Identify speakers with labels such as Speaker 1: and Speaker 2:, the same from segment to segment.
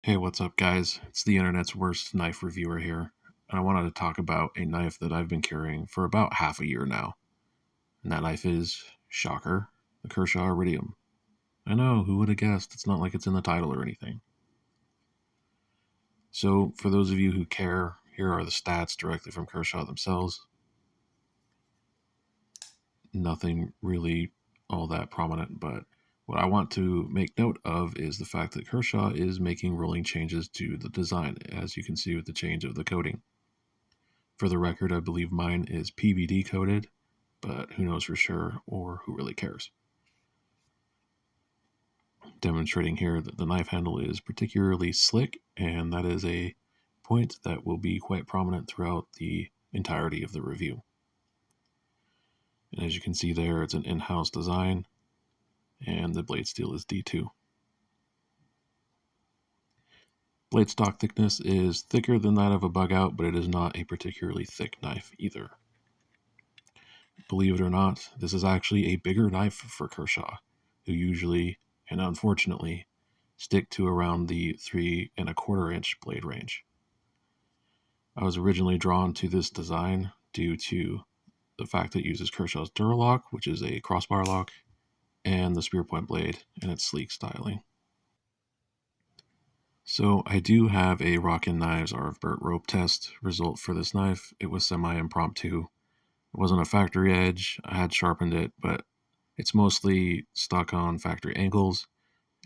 Speaker 1: Hey, what's up, guys? It's the internet's worst knife reviewer here. And I wanted to talk about a knife that I've been carrying for about half a year now. And that knife is, shocker, the Kershaw Iridium. I know, who would have guessed? It's not like it's in the title or anything. So, for those of you who care, here are the stats directly from Kershaw themselves. Nothing really all that prominent, but what I want to make note of is the fact that Kershaw is making rolling changes to the design, as you can see with the change of the coating. For the record, I believe mine is PVD coated, but who knows for sure or who really cares. Demonstrating here that the knife handle is particularly slick, and that is a point that will be quite prominent throughout the entirety of the review. And as you can see there, it's an in-house design, and the blade steel is D2. Blade stock thickness is thicker than that of a bug out, but it is not a particularly thick knife either. Believe it or not, this is actually a bigger knife for Kershaw, who usually, and unfortunately, stick to around the 3¼ inch blade range. I was originally drawn to this design due to the fact that it uses Kershaw's Duralock, which is a crossbar lock, and the spear point blade and its sleek styling. So I do have a Rockin' Knives RF Burt rope test result for this knife. It was semi-impromptu. It wasn't a factory edge. I had sharpened it, but it's mostly stuck on factory angles,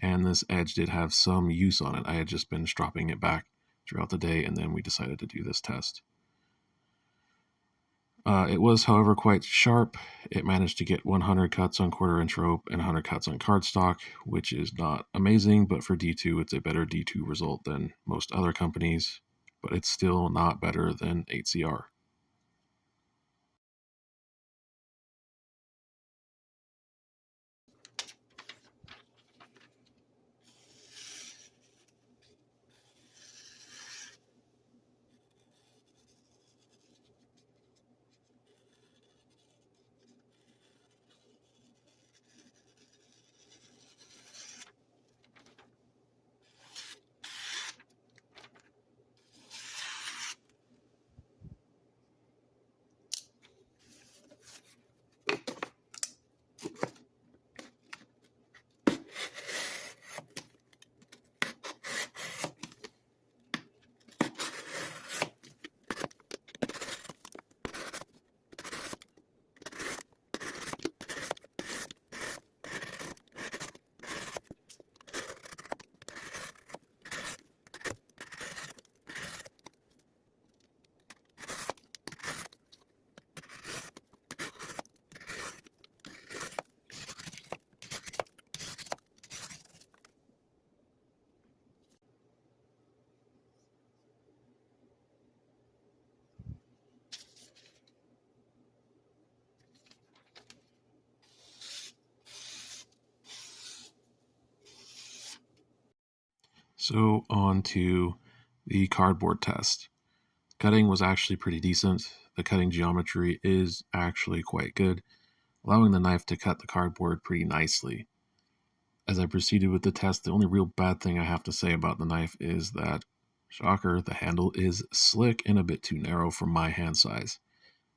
Speaker 1: and this edge did have some use on it. I had just been stropping it back throughout the day, and then we decided to do this test. It was, however, quite sharp. It managed to get 100 cuts on 1/4 inch rope and 100 cuts on cardstock, which is not amazing, but for D2, it's a better D2 result than most other companies, but it's still not better than 8CR. So, on to the cardboard test. Cutting was actually pretty decent. The cutting geometry is actually quite good, allowing the knife to cut the cardboard pretty nicely. As I proceeded with the test, the only real bad thing I have to say about the knife is that, shocker, the handle is slick and a bit too narrow for my hand size,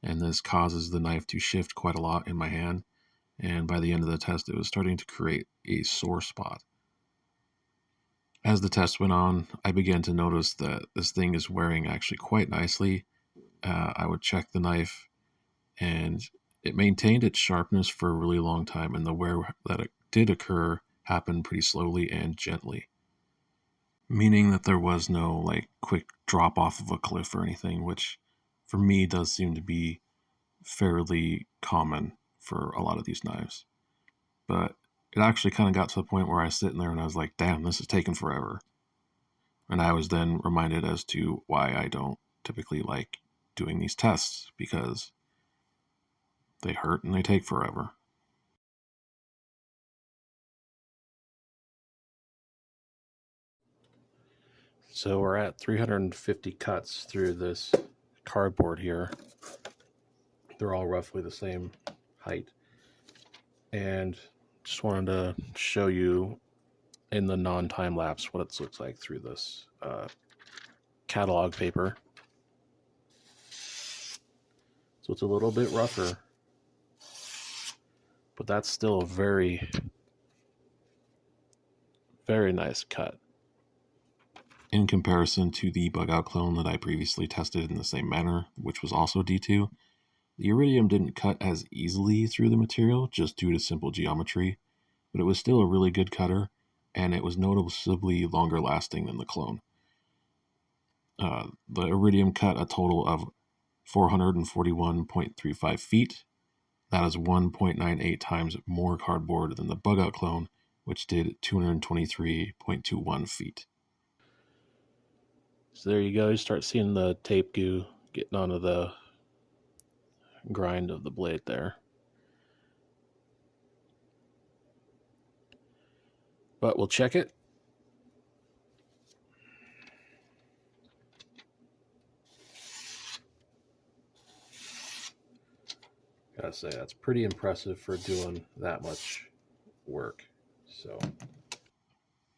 Speaker 1: and this causes the knife to shift quite a lot in my hand, and by the end of the test, it was starting to create a sore spot. As the test went on, I began to notice that this thing is wearing actually quite nicely. I would check the knife, and it maintained its sharpness for a really long time, and the wear that it did occur happened pretty slowly and gently, meaning that there was no like quick drop off of a cliff or anything, which for me does seem to be fairly common for a lot of these knives. But it actually kind of got to the point where I was sitting there and I was like, damn, this is taking forever. And I was then reminded as to why I don't typically like doing these tests, because they hurt and they take forever. So we're at 350 cuts through this cardboard here. They're all roughly the same height. And just wanted to show you in the non-time lapse what it looks like through this catalog paper. So it's a little bit rougher, but that's still a very, very nice cut. In comparison to the bug out clone that I previously tested in the same manner, which was also D2, the Iridium didn't cut as easily through the material just due to simple geometry, but it was still a really good cutter, and it was noticeably longer lasting than the clone. The Iridium cut a total of 441.35 feet. That is 1.98 times more cardboard than the bug out clone, which did 223.21 feet. So there you go. You start seeing the tape goo getting onto the grind of the blade there. But we'll check it. Gotta say, that's pretty impressive for doing that much work.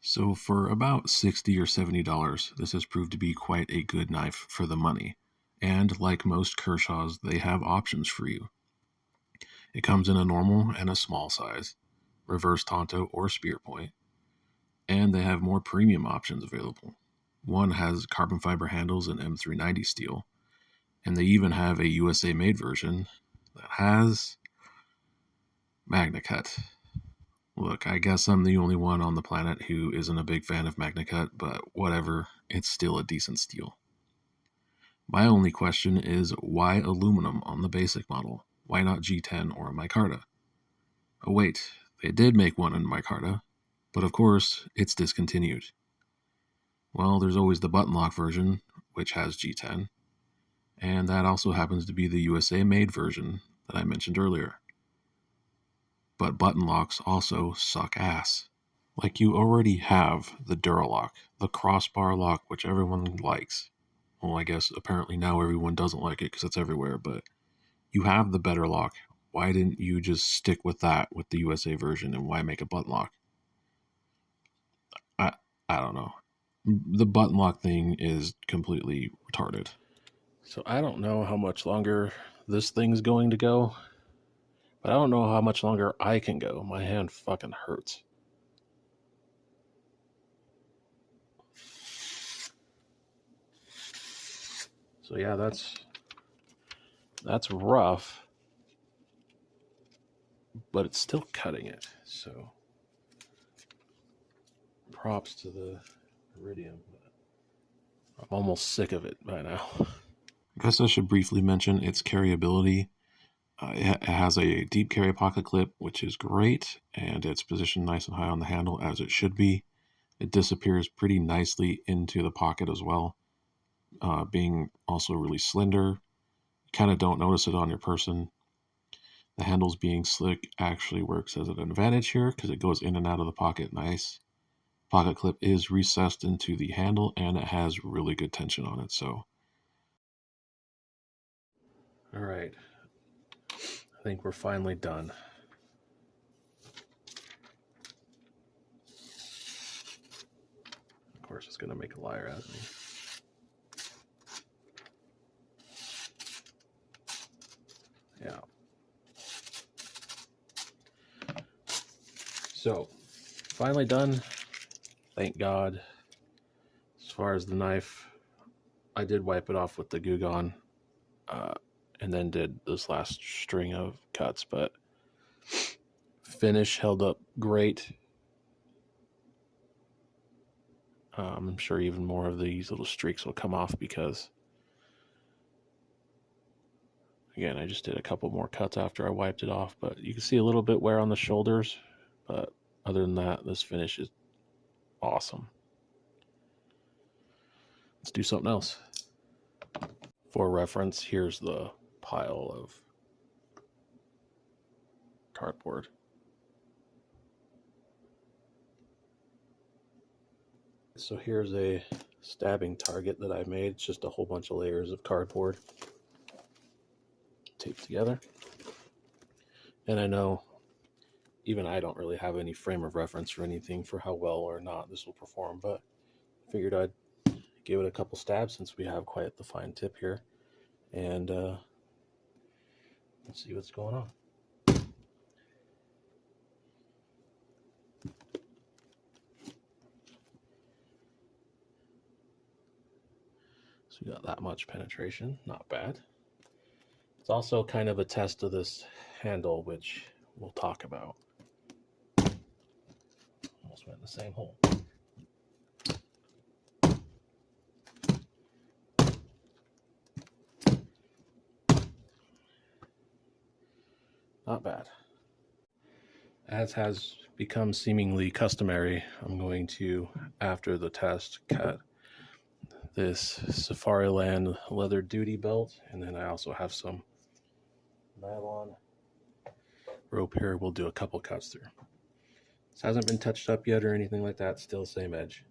Speaker 1: So for about $60 or $70, this has proved to be quite a good knife for the money. And like most Kershaws, they have options for you. It comes in a normal and a small size, reverse Tonto or spear point, and they have more premium options available. One has carbon fiber handles and M390 steel, and they even have a USA made version that has MagnaCut. Look, I guess I'm the only one on the planet who isn't a big fan of MagnaCut, but whatever, it's still a decent steel. My only question is, why aluminum on the basic model? Why not G10 or micarta? Oh wait, they did make one in micarta, but of course, it's discontinued. Well, there's always the button lock version, which has G10, and that also happens to be the USA made version that I mentioned earlier. But button locks also suck ass. Like, you already have the Duralock, the crossbar lock, which everyone likes. Well, I guess apparently now everyone doesn't like it because it's everywhere, but you have the better lock. Why didn't you just stick with that with the USA version, and why make a button lock? I don't know. The button lock thing is completely retarded. So I don't know how much longer this thing's going to go, but I don't know how much longer I can go. My hand fucking hurts. So yeah, that's rough, but it's still cutting it. So props to the Iridium. I'm almost sick of it by now. I guess I should briefly mention its carryability. It has a deep carry pocket clip, which is great, and it's positioned nice and high on the handle as it should be. It disappears pretty nicely into the pocket as well, being also really slender. You kind of don't notice it on your person. The handles being slick actually works as an advantage here because it goes in and out of the pocket nice. Pocket clip is recessed into the handle and it has really good tension on it. So, all right, I think we're finally done. Of course, it's going to make a liar out of me. Yeah. So, finally done. Thank God. As far as the knife, I did wipe it off with the Goo Gone, and then did this last string of cuts, but finish held up great. I'm sure even more of these little streaks will come off because, again, I just did a couple more cuts after I wiped it off, but you can see a little bit wear on the shoulders, but other than that, this finish is awesome. Let's do something else. For reference, here's the pile of cardboard. So here's a stabbing target that I made. It's just a whole bunch of layers of cardboard taped together. And I know even I don't really have any frame of reference or anything for how well or not this will perform, but figured I'd give it a couple stabs since we have quite the fine tip here, and let's see what's going on. So we got that much penetration, not bad. It's also kind of a test of this handle, which we'll talk about. Almost went in the same hole. Not bad. As has become seemingly customary, I'm going to, after the test, cut this Safariland leather duty belt, and then I also have some nylon rope here. We'll do a couple cuts through. This hasn't been touched up yet or anything like that, still same edge.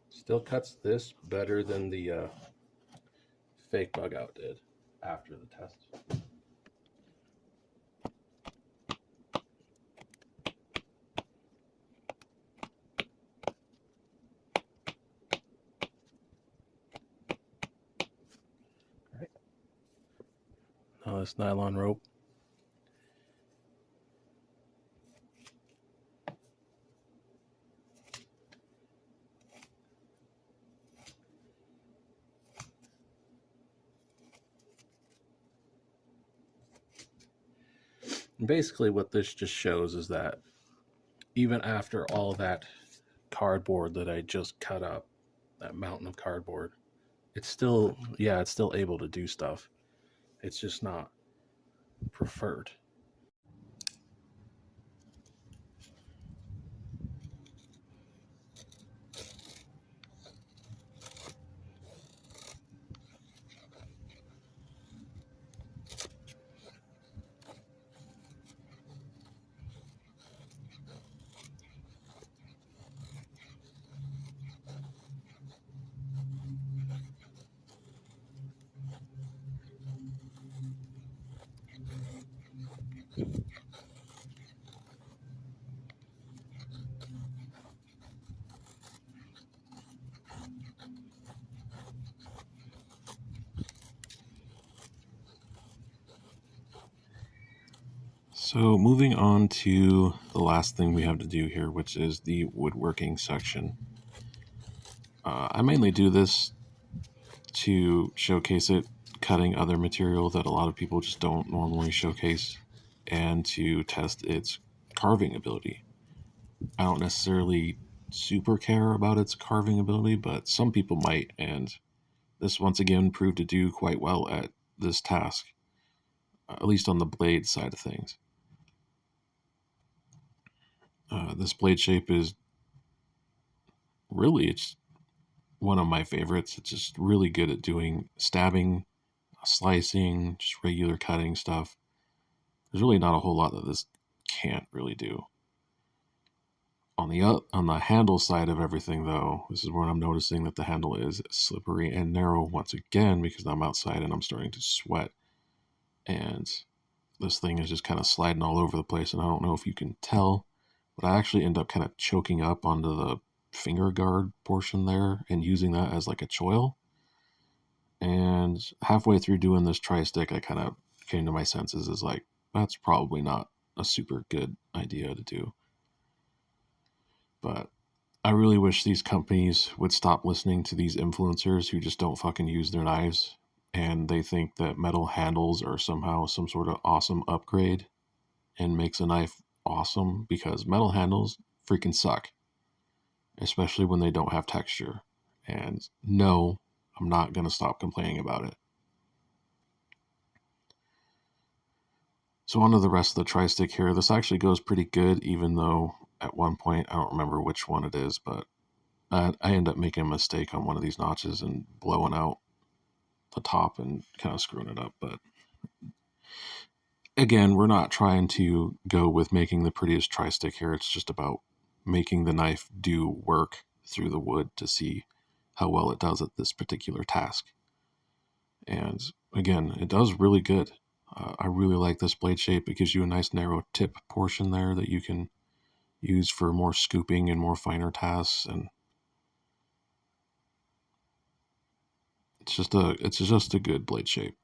Speaker 1: Still cuts this better than the fake bug out did after the test. All right. Now this nylon rope. And basically what this just shows is that even after all that cardboard that I just cut up, that mountain of cardboard, it's still, yeah, it's still able to do stuff. It's just not preferred. So moving on to the last thing we have to do here, which is the woodworking section. I mainly do this to showcase it, cutting other material that a lot of people just don't normally showcase, and to test its carving ability. I don't necessarily super care about its carving ability, but some people might, and this once again proved to do quite well at this task, at least on the blade side of things. This blade shape is really, it's one of my favorites. It's just really good at doing stabbing, slicing, just regular cutting stuff. There's really not a whole lot that this can't really do. On the handle side of everything, though, this is where I'm noticing that the handle is slippery and narrow once again because I'm outside and I'm starting to sweat. And this thing is just kind of sliding all over the place, and I don't know if you can tell, but I actually end up kind of choking up onto the finger guard portion there and using that as like a choil. And halfway through doing this tri-stick, I kind of came to my senses as like, that's probably not a super good idea to do. But I really wish these companies would stop listening to these influencers who just don't fucking use their knives, and they think that metal handles are somehow some sort of awesome upgrade and makes a knife awesome, because metal handles freaking suck, especially when they don't have texture. And no, I'm not going to stop complaining about it. So on to the rest of the tri-stick here. This actually goes pretty good, even though at one point, I don't remember which one it is, but I end up making a mistake on one of these notches and blowing out the top and kind of screwing it up. But again, we're not trying to go with making the prettiest tri-stick here. It's just about making the knife do work through the wood to see how well it does at this particular task. And again, it does really good. I really like this blade shape. It gives you a nice narrow tip portion there that you can use for more scooping and more finer tasks. And it's just a good blade shape.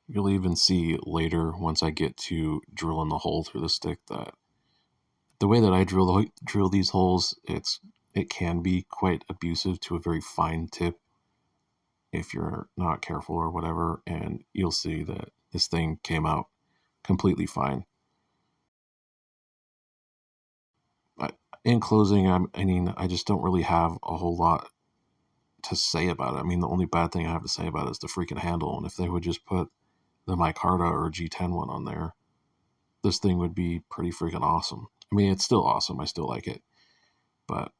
Speaker 1: You'll even see later once I get to drilling the hole through the stick that the way that I drill these holes, it can be quite abusive to a very fine tip if you're not careful or whatever, and you'll see that this thing came out completely fine. But in closing, I just don't really have a whole lot to say about it. I mean, the only bad thing I have to say about it is the freaking handle, and if they would just put the micarta or G10 one on there, this thing would be pretty freaking awesome. I mean, it's still awesome. I still like it, but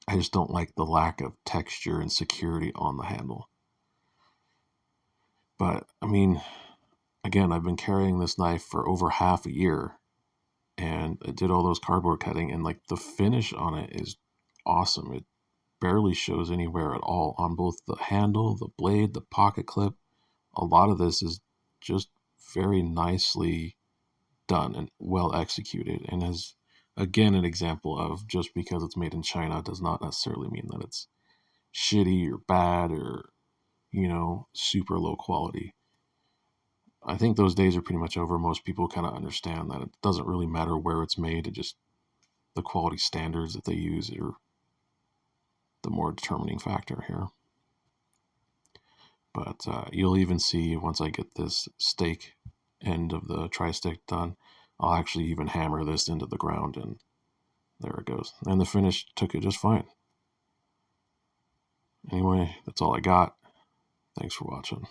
Speaker 1: I just don't like the lack of texture and security on the handle. But I mean, again, I've been carrying this knife for over half a year, and I did all those cardboard cutting, and like the finish on it is awesome. It barely shows anywhere at all on both the handle, the blade, the pocket clip. A lot of this is just very nicely done and well executed, and is again an example of just because it's made in China does not necessarily mean that it's shitty or bad or super low quality. I think those days are pretty much over. Most people kind of understand that it doesn't really matter where it's made. It just the quality standards that they use are the more determining factor here. But you'll even see once I get this stake end of the tri-stick done, I'll actually even hammer this into the ground, and there it goes. And the finish took it just fine. Anyway, that's all I got. Thanks for watching.